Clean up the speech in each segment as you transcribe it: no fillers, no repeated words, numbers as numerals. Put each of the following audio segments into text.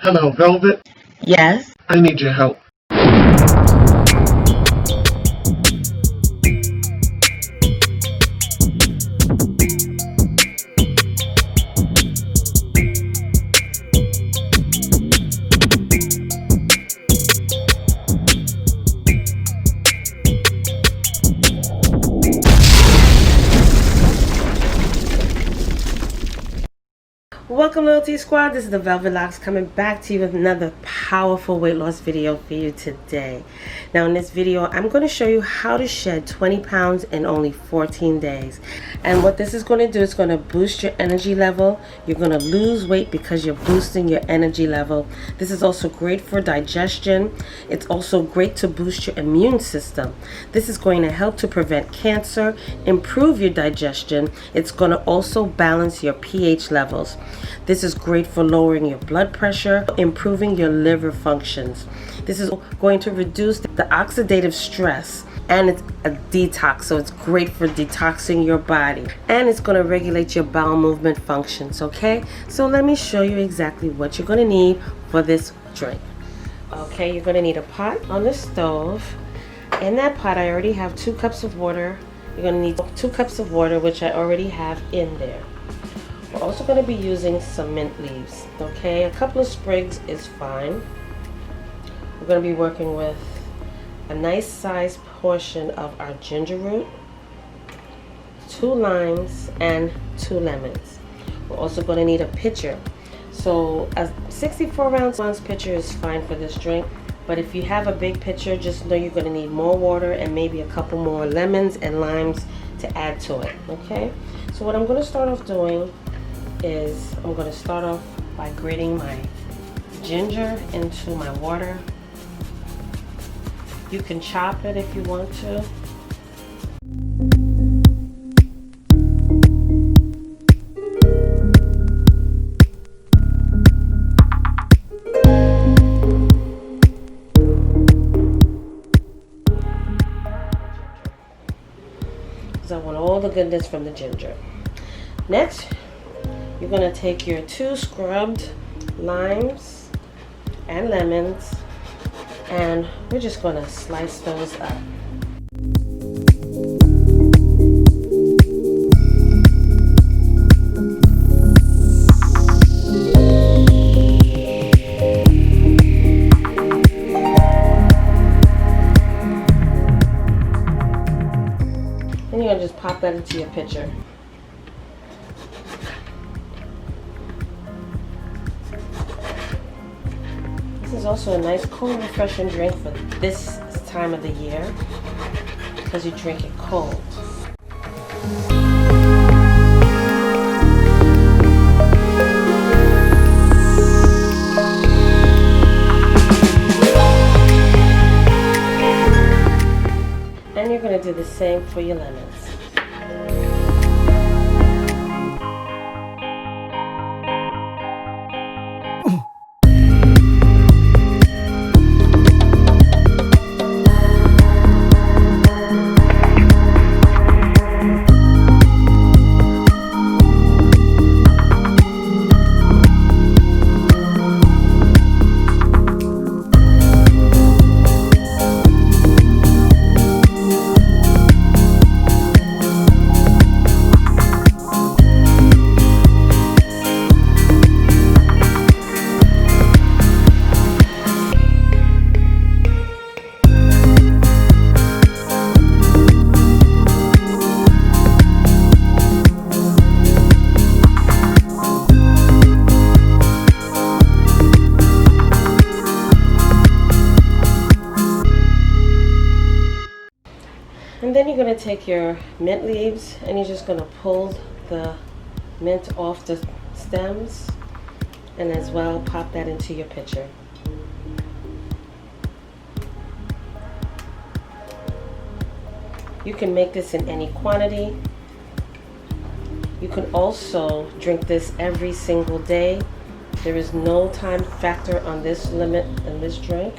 Hello, Velvet. Yes. I need your help. Welcome, Loyalty Squad. This is the Velvet Locks coming back to you with another powerful weight loss video for you today. Now, in this video, I'm going to show you how to shed 20 pounds in only 14 days. And what this is going to do is going to boost your energy level. You're going to lose weight because you're boosting your energy level. This is also great for digestion. It's also great to boost your immune system. This is going to help to prevent cancer, improve your digestion. It's going to also balance your pH levels. This is great for lowering your blood pressure, improving your liver functions. This is going to reduce the oxidative stress, and it's a detox, so it's great for detoxing your body, and it's going to regulate your bowel movement functions. Okay, so let me show you exactly what you're going to need for this drink. Okay, you're going to need a pot on the stove. In that pot, I already have 2 cups of water. You're going to need 2 cups of water, which I already have in there. We're also going to be using some mint leaves. Okay, a couple of sprigs is fine. We're going to be working with a nice sized portion of our ginger root, 2 limes, and 2 lemons. We're also going to need a pitcher. So a 64-ounce pitcher is fine for this drink, but if you have a big pitcher, just know you're going to need more water and maybe a couple more lemons and limes to add to it. Okay, so what I'm going to start off doing is I'm going to start off by grating my ginger into my water. You can chop it if you want to. Because I want all the goodness from the ginger. Next, you're going to take your 2 scrubbed limes and lemons, and we're just going to slice those up. And you're going to just pop that into your pitcher. This is also a nice, cool, refreshing drink for this time of the year because you drink it cold. And you're going to do the same for your lemons. And then you're going to take your mint leaves and you're just going to pull the mint off the stems, and as well pop that into your pitcher. You can make this in any quantity. You can also drink this every single day. There is no time factor on this limit in this drink.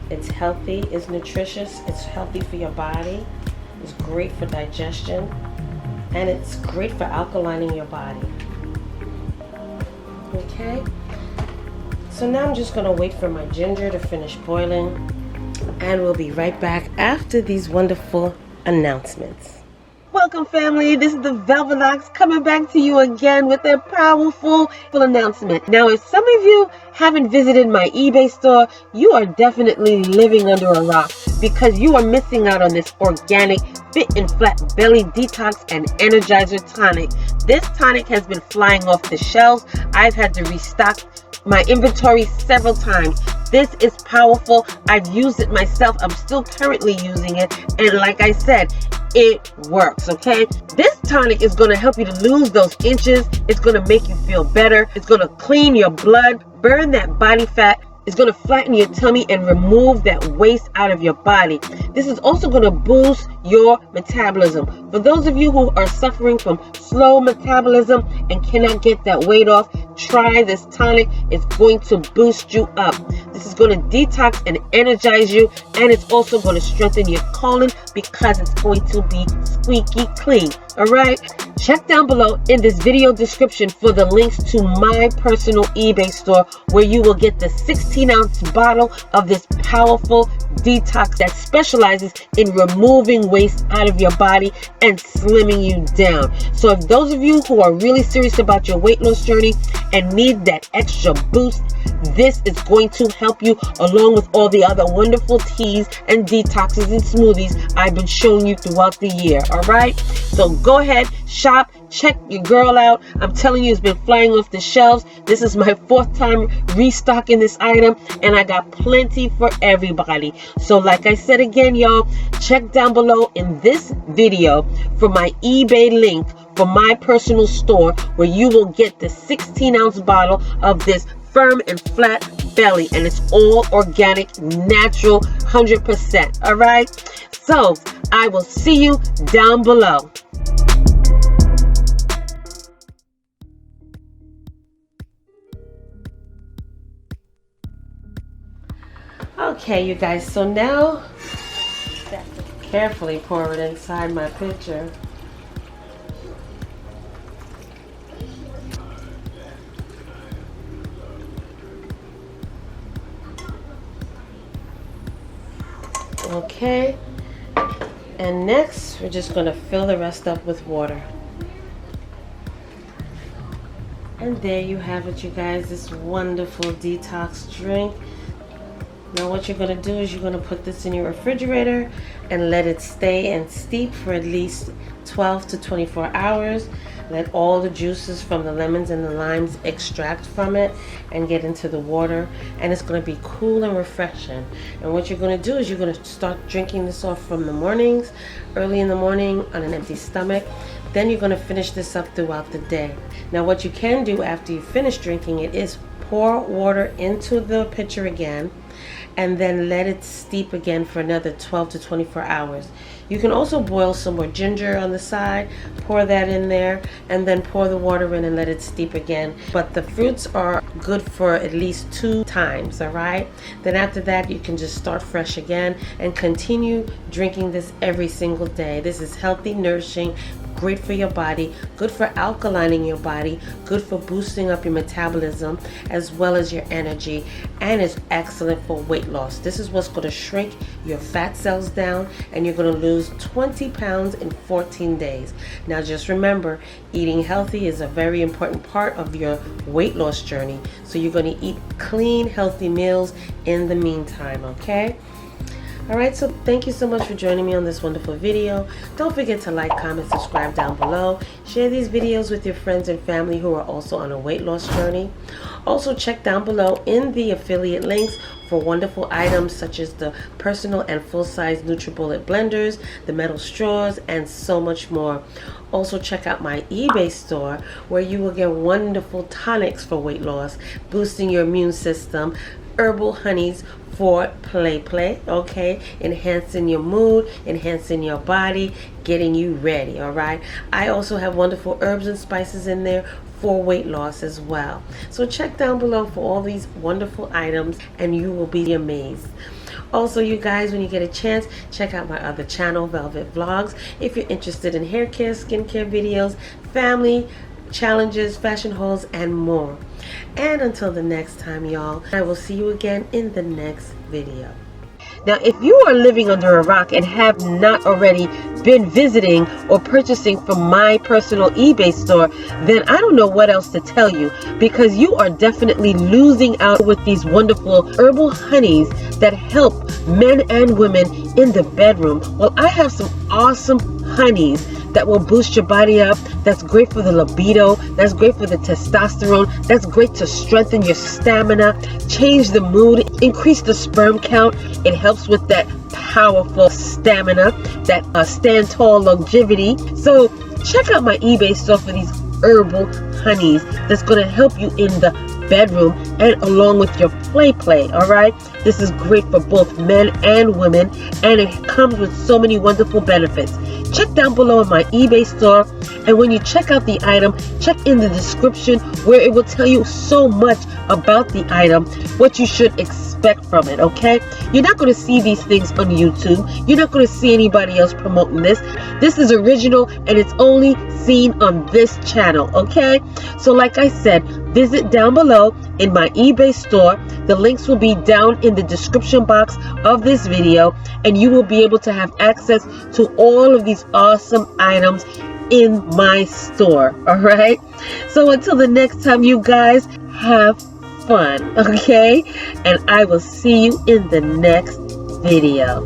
It's healthy, it's nutritious, it's healthy for your body, it's great for digestion, and it's great for alkalining your body. Okay? So now I'm just going to wait for my ginger to finish boiling, and we'll be right back after these wonderful announcements. Welcome, family. This is the Velvet Locks coming back to you again with a powerful announcement. Now, if some of you haven't visited my eBay store, you are definitely living under a rock because you are missing out on this organic fit and flat belly detox and energizer tonic. This tonic has been flying off the shelves. I've had to restock my inventory several times. This is powerful. I've used it myself. I'm still currently using it. And like I said, it works, okay? This tonic is going to help you to lose those inches. It's going to make you feel better. It's going to clean your blood, burn that body fat. It's going to flatten your tummy and remove that waste out of your body. This is also going to boost your metabolism. For those of you who are suffering from slow metabolism and cannot get that weight off, try this tonic. It's going to boost you up. This is going to detox and energize you, and it's also going to strengthen your colon because it's going to be squeaky clean. All right? Check down below in this video description for the links to my personal eBay store where you will get the 16-ounce bottle of this powerful detox that specializes in removing waste out of your body and slimming you down. So if those of you who are really serious about your weight loss journey and need that extra boost, this is going to help you along with all the other wonderful teas and detoxes and smoothies I've been showing you throughout the year. All right, so go ahead, shop, check your girl out. I'm telling you, it's been flying off the shelves. This is my 4th time restocking this item, and I got plenty for everybody. So like I said again, y'all, check down below in this video for my eBay link for my personal store where you will get the 16-ounce bottle of this firm and flat belly, and it's all organic, natural, 100%. All right, so I will see you down below. Okay, you guys, so now I have to carefully pour it inside my pitcher. Okay, and next we're just going to fill the rest up with water. And there you have it, you guys, this wonderful detox drink. Now what you're going to do is you're going to put this in your refrigerator and let it stay and steep for at least 12 to 24 hours. Let all the juices from the lemons and the limes extract from it and get into the water, and it's going to be cool and refreshing. And what you're going to do is you're going to start drinking this off from the mornings, early in the morning on an empty stomach. Then you're going to finish this up throughout the day. Now what you can do after you finish drinking it is pour water into the pitcher again and then let it steep again for another 12 to 24 hours. You can also boil some more ginger on the side, pour that in there, and then pour the water in and let it steep again. But the fruits are good for at least 2 times, all right? Then after that, you can just start fresh again and continue drinking this every single day. This is healthy, nourishing, great for your body, good for alkalining your body, good for boosting up your metabolism as well as your energy, and it's excellent for weight loss. This is what's going to shrink your fat cells down, and you're going to lose 20 pounds in 14 days. Now just remember, eating healthy is a very important part of your weight loss journey, so you're going to eat clean, healthy meals in the meantime, okay? Alright, so thank you so much for joining me on this wonderful video. Don't forget to like, comment, subscribe down below. Share these videos with your friends and family who are also on a weight loss journey. Also check down below in the affiliate links for wonderful items such as the personal and full-size NutriBullet blenders, the metal straws, and so much more. Also check out my eBay store where you will get wonderful tonics for weight loss, boosting your immune system, herbal honeys for play, okay, enhancing your mood, enhancing your body, getting you ready. All right, I also have wonderful herbs and spices in there for weight loss as well. So check down below for all these wonderful items and you will be amazed. Also, you guys, when you get a chance, check out my other channel, Velvet Vlogs, if you're interested in hair care, skincare videos, family, challenges, fashion hauls, and more. And until the next time, y'all, I will see you again in the next video. Now, if you are living under a rock and have not already been visiting or purchasing from my personal eBay store, then I don't know what else to tell you, because you are definitely losing out with these wonderful herbal honeys that help men and women in the bedroom. Well, I have some awesome honeys that will boost your body up. That's great for the libido. That's great for the testosterone. That's great to strengthen your stamina, change the mood, increase the sperm count. It helps with that powerful stamina, that stand tall longevity. So check out my eBay store for these herbal honeys that's going to help you in the bedroom and along with your play. All right, this is great for both men and women, and it comes with so many wonderful benefits. Check down below in my eBay store, and when you check out the item, check in the description where it will tell you so much about the item, what you should expect from it. Okay, you're not going to see these things on YouTube. You're not going to see anybody else promoting this. This is original, and it's only seen on this channel. Okay, so like I said, visit down below in my eBay store. The links will be down in the description box of this video, and you will be able to have access to all of these awesome items in my store. All right, so until the next time, you guys, have fun. Okay, and I will see you in the next video.